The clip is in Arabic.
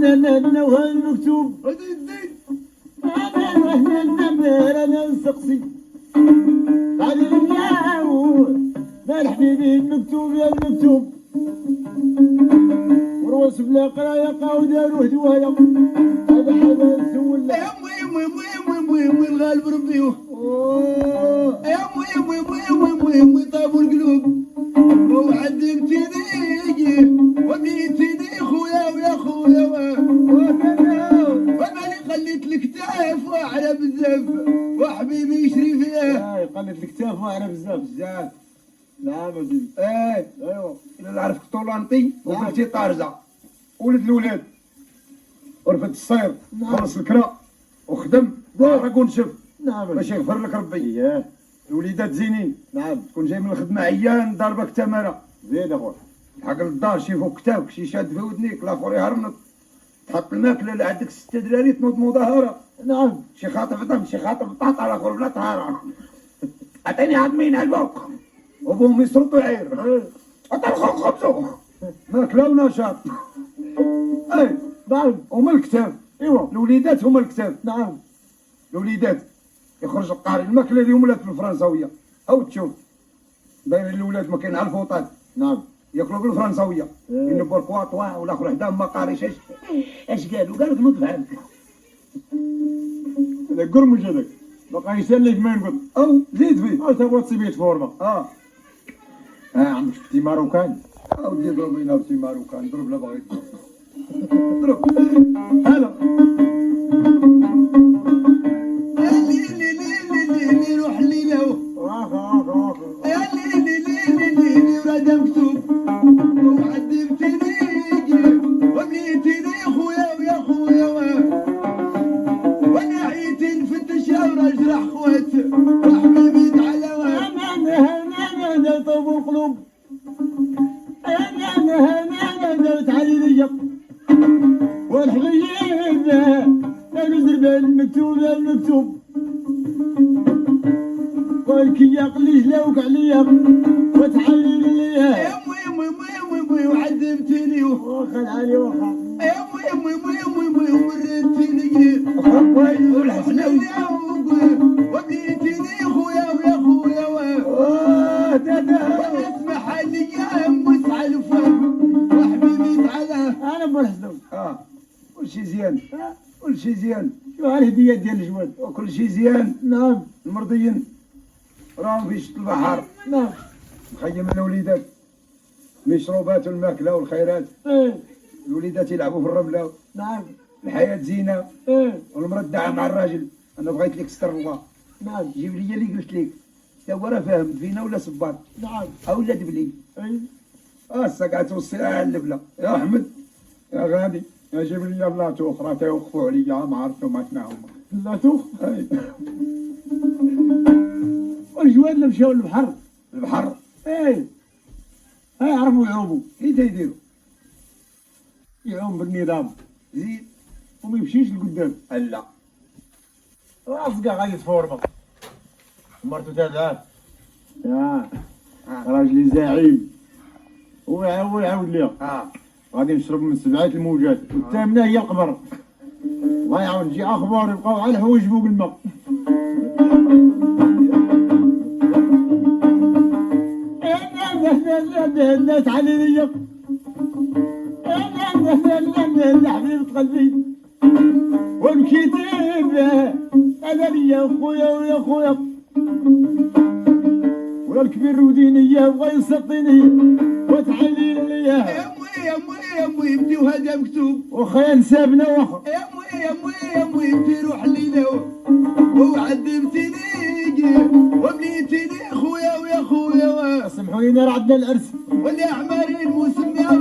انا وهالمكتوب انا نسقسي علي الياو مال حبيبي المكتوب يا المكتوب وروس بلا قرايه قاودان وهدوايا هذا حدا نسول يا مي الغالب ربيوه يا مي طابوا القلوب وعذبتني وبيتني خويا ويا خويا ومالي قلت الكتاف واعلى بزاف وحبيبي يشري فيه قلت الكتاف واعلى بزاف بزاف. نعم ودي ايوا الا نعرفك طولانطي وقلتي طارزه ولد الولاد ورفد الصير نعم. خلص الكرا وخدم وعرق ونشف نعم باش يغفر لك ربي. اياه الوليدات زينين نعم تكون جاي من الخدمه عيان ضاربك تماره زيد اخويا الحق للدار شي فوق كتافك شي شاد في ودنيك الاخر يهرنط تحط الماكله اللي عندك 6 دراري تنوض مظاهره نعم شي خاطف دم شي خاطف بطاطا الاخر بلا طهاره عطيني عظمين على البوق وابوهم يسرطوا عير عطى الخوخ خبزو ماكله ونشاط اي نعم هما الكتاب ايوا الوليدات هما الكتاب نعم الوليدات يخرج القاري الماكله اليوم ولات بالفرنساويه او تشوف باين الاولاد ما كاين على الفوطات نعم ياكلوا بالفرنساويه ينبوا الكواطوا والاخر حداهم ما قاريش اش قالوا لك نوض بحالك هذا قرمج هذاك بقى يسلك ما ينقض او زيد فيه تبغى تصيبيت فورمه عمك شفتي ماروكان ودي ضرب لنا بشي ماروكان ضرب لا بغيت ضرب هلا روح لي له واخا يا ليلي وراد مكتوب وعذبتني وبنيتني خويا ويا خويا وانا عيت نفتش يا ورجرح خوات وحبيبي تعالى انا طوب القلوب انا تعالي ليا والحبيب نزل بالمكتوب يا المكتوب والكي يقليش لوك عليا وتحلي ليا يا مي وعذبتني وخل علي وخا يا مي وردتني والحسناوي وبنيتني خويا ويا خويا وانا اسمح لي يا مسعى الفم وحبيبي تعالى انا بالحسن كل شي زيان كل شي زيان شو هالهديه ديال الجواد وكل شي زيان نعم المرضيين راهم في شط البحر نعم مخيم الوليدات مشروبات والماكله والخيرات الوليدات يلعبوا في الرمله نعم الحياه زينه والمردعه مع الراجل انا بغيت لك ستر الله نعم جيب لي اللي قلت لك تا هو راه فاهم فينا ولا صبار نعم او لا دبلي قاعد توصي على اللبله يا احمد يا غادي يا جيب لي بلاطو اخرى تيوقفوا عليا ما عرفتوا ما معهم بلاطو والجواد اللي مشاو للبحر البحر هاي يعرفوا يعوموا ايه تيديروا يعوم بالنظام زيد وما يمشيش لقدام لا راسك غايت فورمه مرتو تاعها راجلي زعيم هو يعاود ليها غادي نشرب من 7 الموجات والثامنه هي القبر الله يعاون تجي اخبار يبقاو على الحوايج فوق الماء لا تعالي ليا حبيبة قلبي والكتاب انا ليا خويا ويا خويا والكبير ودينية بغا يسقيني وتعلي ليا يا مي بديو هذا مكتوب وخا نسابنا وخا يا مي بدي روح لينا وعذبتني وبنيتني خويا ويا خويا سمحوا لي راه عندنا العرس والاعمال الموسم يا